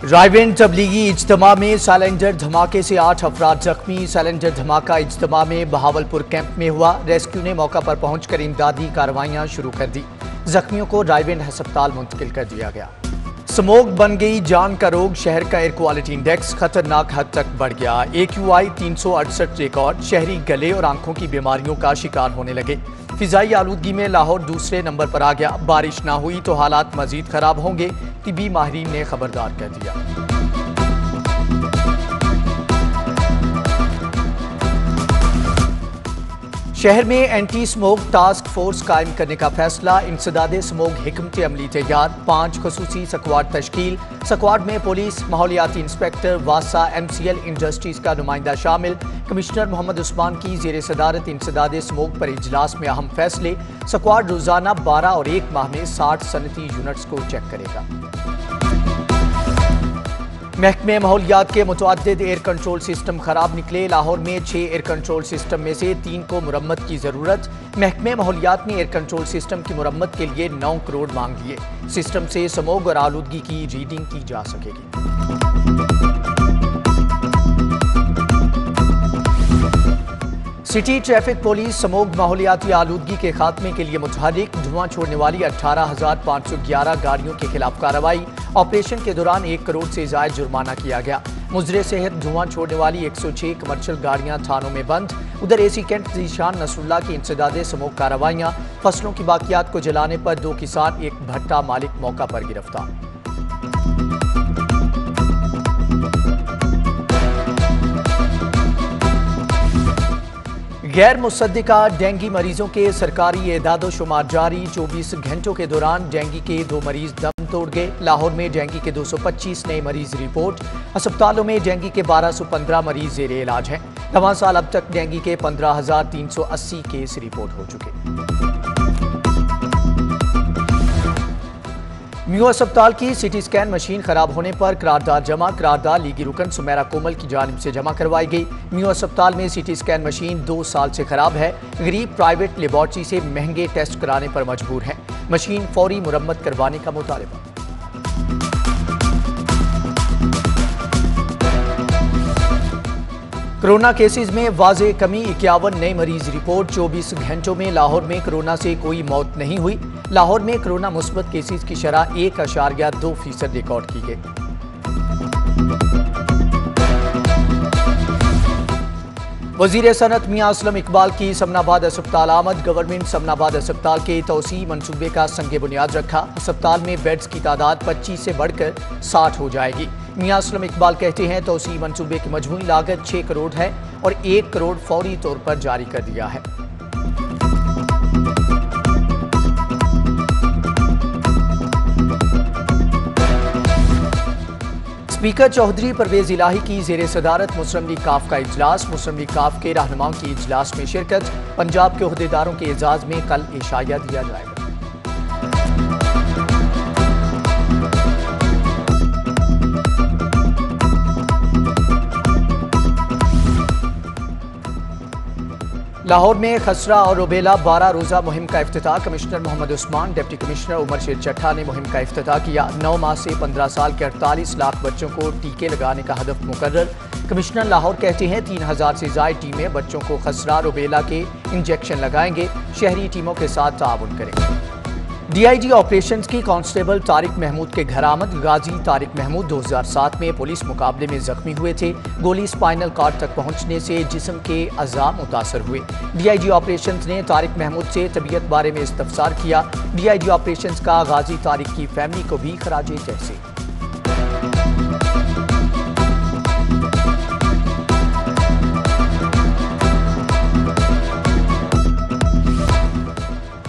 रायविंड तबलीगी इज्तिमा में सिलेंडर धमाके से 8 अफराद जख्मी। सिलेंडर धमाका इज्तिमा में बहावलपुर कैंप में हुआ। रेस्क्यू ने मौका पर पहुंचकर इमदादी कार्रवाइयां शुरू कर दी। जख्मियों को रायविंड अस्पताल मुंतकिल कर दिया गया। स्मोक बन गई जान का रोग। शहर का एयर क्वालिटी इंडेक्स खतरनाक हद तक बढ़ गया। AQI 368 record. शहरी गले और आंखों की बीमारियों का शिकार होने लगे। फिजाई आलूदगी में लाहौर दूसरे नंबर पर आ गया। बारिश ना हुई तो हालात मजीद खराब होंगे, तिबी माहिरीन ने खबरदार कर दिया। शहर में एंटी स्मोक टास्क फोर्स कायम करने का फैसला। इंसदादे स्मोक हिकमत अमली तैयार। 5 खसूसी स्क्वाड तश्कील। स्क्वाड में पुलिस, माहौलियाती इंस्पेक्टर, वासा, MCL इंडस्ट्रीज का नुमाइंदा शामिल। कमिश्नर मोहम्मद उस्मान की जेर सदारत इंसदादे स्मोक पर इजलास में अहम फैसले। स्क्वाड रोजाना 12 और 1 माह में 60 सनती यूनिट्स को चेक करेगा। महकमे माहौलियात के मुतअद्दिद एयर कंट्रोल सिस्टम खराब निकले। लाहौर में 6 एयर कंट्रोल सिस्टम में से 3 को मुरम्मत की जरूरत। महकमे माहौलियात ने एयर कंट्रोल सिस्टम की मुरम्मत के लिए 9 करोड़ मांग लिए। सिस्टम से स्मोग और आलूदगी की रीडिंग की जा सकेगी। सिटी ट्रैफिक पुलिस स्मोग माहौलियाती आलूदगी के खात्मे के लिए मुतहरिक। धुआं छोड़ने वाली 18,511 गाड़ियों के खिलाफ कार्रवाई। ऑपरेशन के दौरान 1 करोड़ से ज्यादा जुर्माना किया गया। मुजरे सेहत धुआं छोड़ने वाली 106 कमर्शियल गाड़ियां थानों में बंद। उधर AC कैंट जीशान नसरुल्लाह की इंसदादे स्मोग कार्रवाइयां। फसलों की बाकियात को जलाने पर 2 किसान, 1 भट्टा मालिक मौका पर गिरफ्तार। गैर मुसद्दिका डेंगी मरीजों के सरकारी एदादो शुमार जारी। 24 घंटों के दौरान डेंगी के 2 मरीज दम तोड़ गए। लाहौर में डेंगी के 225 नए मरीज रिपोर्ट। अस्पतालों में डेंगी के 1215 मरीज जेरे इलाज हैं। रवां साल अब तक डेंगी के 15,380 केस रिपोर्ट हो चुके। म्यू अस्पताल की CT स्कैन मशीन खराब होने पर करारदाद जमा। करारदाद लीगी रुकन सुमेरा कोमल की जानिब से जमा करवाई गई। म्यू अस्पताल में CT स्कैन मशीन 2 साल से खराब है। गरीब प्राइवेट लेबॉर्ट्री से महंगे टेस्ट कराने पर मजबूर हैं। मशीन फौरी मुरम्मत करवाने का मुतालबा। कोरोना केसेस में वाज़े कमी। 51 नए मरीज रिपोर्ट। 24 घंटों में लाहौर में कोरोना से कोई मौत नहीं हुई। लाहौर में कोरोना मुस्बत केसेस की शरह 1.2% रिकॉर्ड की गई। वजीर सनत मियां असलम इकबाल की समनाबाद अस्पताल आमद। गवर्नमेंट समनाबाद अस्पताल के तोसी मंसूबे का संगे बुनियाद रखा। अस्पताल में बेड्स की तादाद 25 से बढ़कर 60 हो जाएगी। मियां असलम इकबाल कहते हैं तोसी मंसूबे की मजमूई लागत 6 करोड़ है और 1 करोड़ फौरी तौर पर जारी कर दिया है। स्पीकर चौधरी परवेज इलाही की जेर सदारत मुस्लिम लीग काफ का इजलास। मुस्लिम लीग काफ के रहनुमाओं की इजलास में शिरकत। पंजाब के ओहदेदारों के एजाज में कल इशाया दिया जाएगा। लाहौर में खसरा और रुबेला 12 रोजा मुहिम का इफ्तिताह। Commissioner Mohammad Usman, deputy commissioner Umar Sher Chatta ने मुहिम का इफ्तिताह किया। 9 माह से 15 साल के 48 लाख बच्चों को टीके लगाने का हदफ मुकर्रर। कमिश्नर लाहौर कहते हैं 3000 से ज्यादा टीमें बच्चों को खसरा रुबेला के इंजेक्शन लगाएंगे। शहरी टीमों के साथ ताउन करेंगे। DIG ऑपरेशंस की कांस्टेबल तारिक महमूद के घर आमद। गाजी तारिक महमूद 2007 में पुलिस मुकाबले में जख्मी हुए थे। गोली स्पाइनल कॉर्ड तक पहुंचने से जिस्म के अज़ा मुतासर हुए। DIG ऑपरेशंस ने तारिक महमूद से तबीयत बारे में इस्तफसार किया। DIG ऑपरेशंस का गाजी तारिक की फैमिली को भी खराजे तहसीन।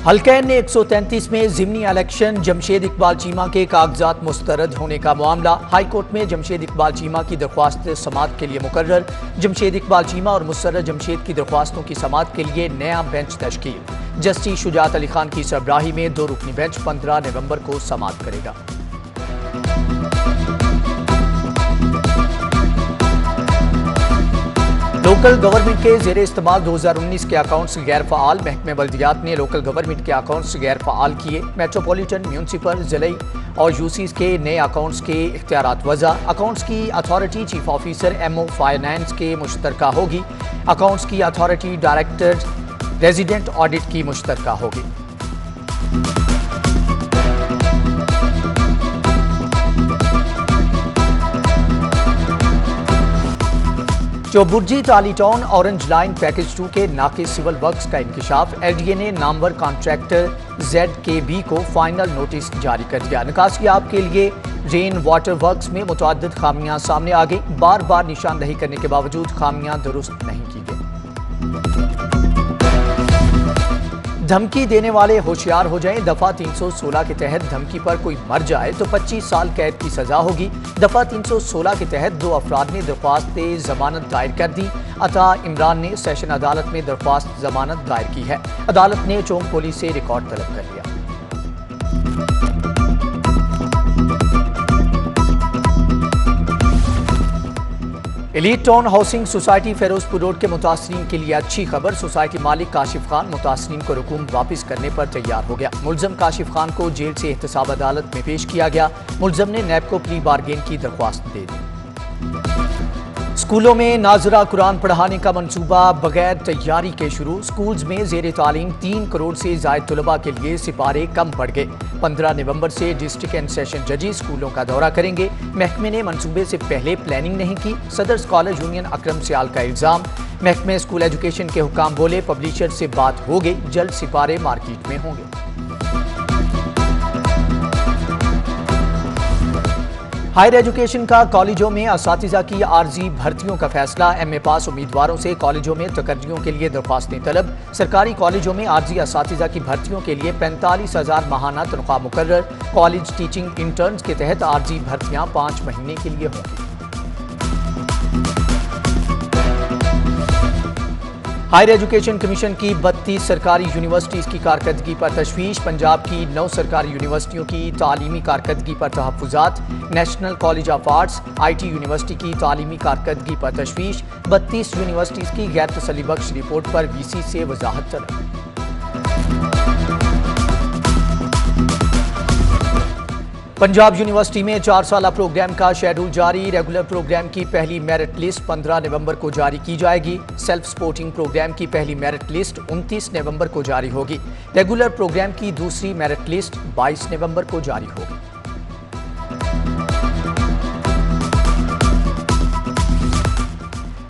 हल्कैन ने 133 में ज़िमनी इलेक्शन। जमशेद इकबाल चीमा के कागजात मुस्तरद होने का मामला। हाई कोर्ट में जमशेद इकबाल चीमा की दरख्वास्त समाअत के लिए मुकर्रर। जमशेद इकबाल चीमा और मुसर्रत जमशेद की दरख्वास्तों की समाअत के लिए नया बेंच तश्कील। जस्टिस शुजात अली खान की सरबराही में 2 रुकनी बेंच 15 नवंबर को समाअत करेगा। लोकल गवर्नमेंट के जेर इस्तेमाल 2019 के अकाउंट्स गैर फ़ाल। महकमे बल्दियात ने लोकल गवर्नमेंट के अकाउंट्स गैर फ़ाल किए। मेट्रोपॉलिटन, म्यूनसिपल, ज़िले और यूसीज के नए अकाउंट्स के इख्तियारात वज़ा। अकाउंट्स की authority chief officer MO finance के मुश्तरका होगी। अकाउंट्स की अथॉरिटी डायरेक्टर रेजिडेंट ऑडिट की मुश्तरका होगी। चौबुर्जी टाली टाउन ऑरेंज लाइन पैकेज 2 के नाकिस सिविल वर्क्स का इंकिशाफ। LDA ने नामवर कॉन्ट्रैक्टर ZKB को फाइनल नोटिस जारी कर दिया। निकासियाब के लिए रेन वाटर वर्क्स में मुतअद्दिद खामियां सामने आ गई। बार बार निशानदही करने के बावजूद खामियां दुरुस्त नहीं की गई। धमकी देने वाले होशियार हो जाएं। दफा 316 के तहत धमकी पर कोई मर जाए तो 25 साल कैद की सजा होगी। दफा 316 के तहत 2 अफराद ने दरख्वास्त जमानत दायर कर दी। अता इमरान ने सेशन अदालत में दरख्वास्त जमानत दायर की है। अदालत ने चौम पुलिस से रिकॉर्ड तलब कर लिया। Elite town housing society Ferozepur road के मुतासरीन के लिए अच्छी खबर। सोसाइटी मालिक काशिफ खान मुतासरीन को रकूम वापस करने पर तैयार हो गया। मुलजम काशिफ खान को जेल से एहतसाब अदालत में पेश किया गया। मुलजम ने नैब को प्ली बारगेन की दरख्वास्त दे दी। स्कूलों में नाजरा कुरान पढ़ाने का मंसूबा बगैर तैयारी के शुरू। स्कूल्स में जेर तालीम 3 करोड़ से जायद तलबा के लिए सिपारे कम पड़ गए। 15 नवंबर से डिस्ट्रिक्ट एंड सेशन जजेस स्कूलों का दौरा करेंगे। महकमे ने मंसूबे से पहले प्लानिंग नहीं की। सदर स्कॉलर यूनियन अकरम सियाल का इल्जाम। महकमे स्कूल एजुकेशन के हुकाम बोले पब्लिशर से बात हो गई, जल्द सिपारे मार्केट में होंगे। हायर एजुकेशन का कॉलेजों में असातिज़ा की आर्जी भर्तियों का फैसला। MA पास उम्मीदवारों से कॉलेजों में तकर्रियों के लिए दरख्वास्तें तलब। सरकारी कॉलेजों में आर्जी असातिज़ा की भर्तियों के लिए 45,000 माहाना तनख्वाह मुकर्रर। कॉलेज टीचिंग इंटर्न्स के तहत आर्जी भर्तियां 5 महीने के लिए होंगी। हायर एजुकेशन कमीशन की 32 सरकारी यूनिवर्सिटीज़ की कारकर्दगी पर तशवीश। पंजाब की 9 सरकारी यूनिवर्सिटियों की तालीमी कारकर्दगी पर तहफ़्फ़ुज़ात। National College of Arts IT university की तालीमी कारकर्दगी पर तशवीश। 32 यूनिवर्सिटीज़ की गैर तसल्ली बख्श रिपोर्ट पर VC से वजाहत तलब। पंजाब यूनिवर्सिटी में 4 साला प्रोग्राम का शेड्यूल जारी। रेगुलर प्रोग्राम की पहली मेरिट लिस्ट 15 नवंबर को जारी की जाएगी। सेल्फ सपोर्टिंग प्रोग्राम की पहली मेरिट लिस्ट 29 नवंबर को जारी होगी। रेगुलर प्रोग्राम की दूसरी मेरिट लिस्ट 22 नवंबर को जारी होगी।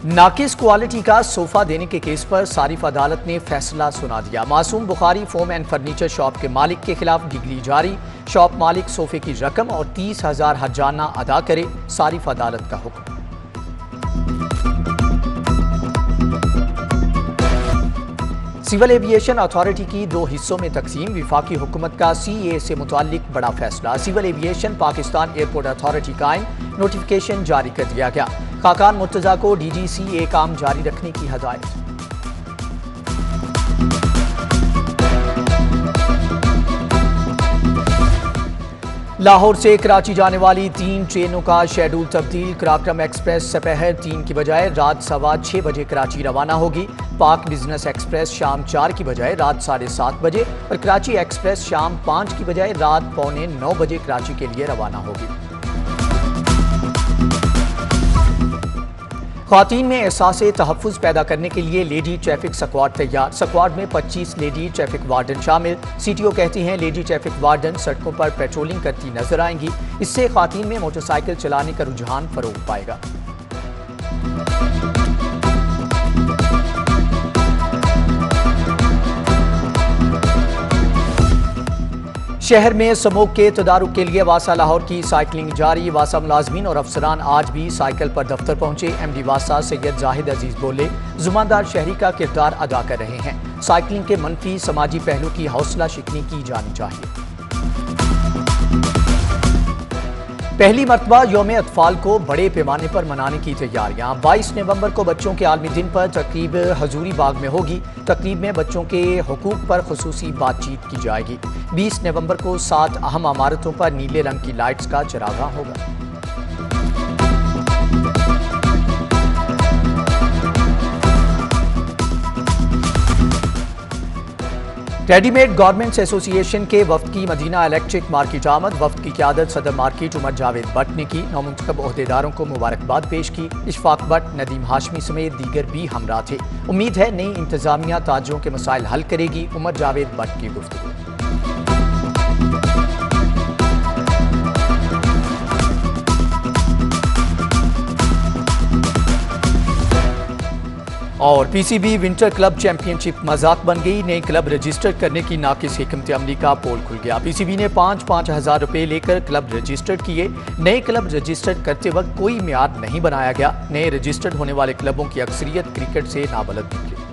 नाकिस क्वालिटी का सोफा देने के केस पर सारिफ अदालत ने फैसला सुना दिया। मासूम Bukhari foam and furniture shop के मालिक के खिलाफ डिग्री जारी। शॉप मालिक सोफे की रकम और 30,000 हर्जाना अदा करे। सारिफ अदालत का हुक्म। सिविल एविएशन अथॉरिटी की 2 हिस्सों में तकसीम। विफाकी हुकूमत का CA से मुताल्लिक बड़ा फैसला। Civil aviation Pakistan airport authority कायम। नोटिफिकेशन जारी कर दिया गया। खाकान मुर्तजा को DGCA काम जारी रखने की हदायत। लाहौर से कराची जाने वाली 3 ट्रेनों का शेड्यूल तब्दील। कराक्रम एक्सप्रेस दोपहर 3 की बजाय रात 6:15 बजे कराची रवाना होगी। पाक बिजनेस एक्सप्रेस शाम 4 की बजाय रात 7:30 बजे और कराची एक्सप्रेस शाम 5 की बजाय रात 8:45 बजे कराची के लिए रवाना होगी। ख़वातीन में एहसास तहफ़्फ़ुज़ पैदा करने के लिए लेडी ट्रैफिक स्क्वाड तैयार। स्क्वाड में 25 लेडी ट्रैफिक वार्डन शामिल। CTO कहती हैं लेडी ट्रैफिक वार्डन सड़कों पर पेट्रोलिंग करती नजर आएंगी। इससे ख़वातीन में मोटरसाइकिल चलाने का रुझान फ़रोग़ पाएगा। शहर में स्मोक के तदारुक के लिए वासा लाहौर की साइकिलिंग जारी। वासा मुलाजमीन और अफसरान आज भी साइकिल पर दफ्तर पहुंचे। MD वासा सैयद जाहिद अजीज बोले जुम्मेदार शहरी का किरदार अदा कर रहे हैं। साइकिलिंग के मनफी समाजी पहलू की हौसला शिकनी की जानी चाहिए। पहली मरतबा यौम अतफाल को बड़े पैमाने पर मनाने की तैयारियां। 22 नवंबर को बच्चों के आलमी दिन पर तकरीब हजूरी बाग में होगी। तकरीब में बच्चों के हुकूक पर खुसूसी बातचीत की जाएगी। 20 नवंबर को 7 अहम इमारतों पर नीले रंग की लाइट्स का चरागाह होगा। रेडीमेड गारमेंट्स एसोसिएशन के वफ्द की मदीना इलेक्ट्रिक मार्केट आमद। वफ्द की क़यादत सदर मार्केट उमर जावेद भट्ट ने की। नौमुंतखब ओहदेदारों को मुबारकबाद पेश की। इशफाक भट्ट, नदीम हाशमी समेत दीगर भी हमरा थे। उम्मीद है नई इंतजामिया ताजरों के मसाइल हल करेगी। उमर जावेद भट्ट की गुफ्तगू। और पीसीबी विंटर क्लब चैंपियनशिप मजाक बन गई। नए क्लब रजिस्टर करने की नाकिस हिकमत अमली का पोल खुल गया। पीसीबी ने 5-5 हज़ार रुपए लेकर क्लब रजिस्टर किए। नए क्लब रजिस्टर करते वक्त कोई मियाद नहीं बनाया गया। नए रजिस्टर्ड होने वाले क्लबों की अक्सरियत क्रिकेट से नाबलद निकली।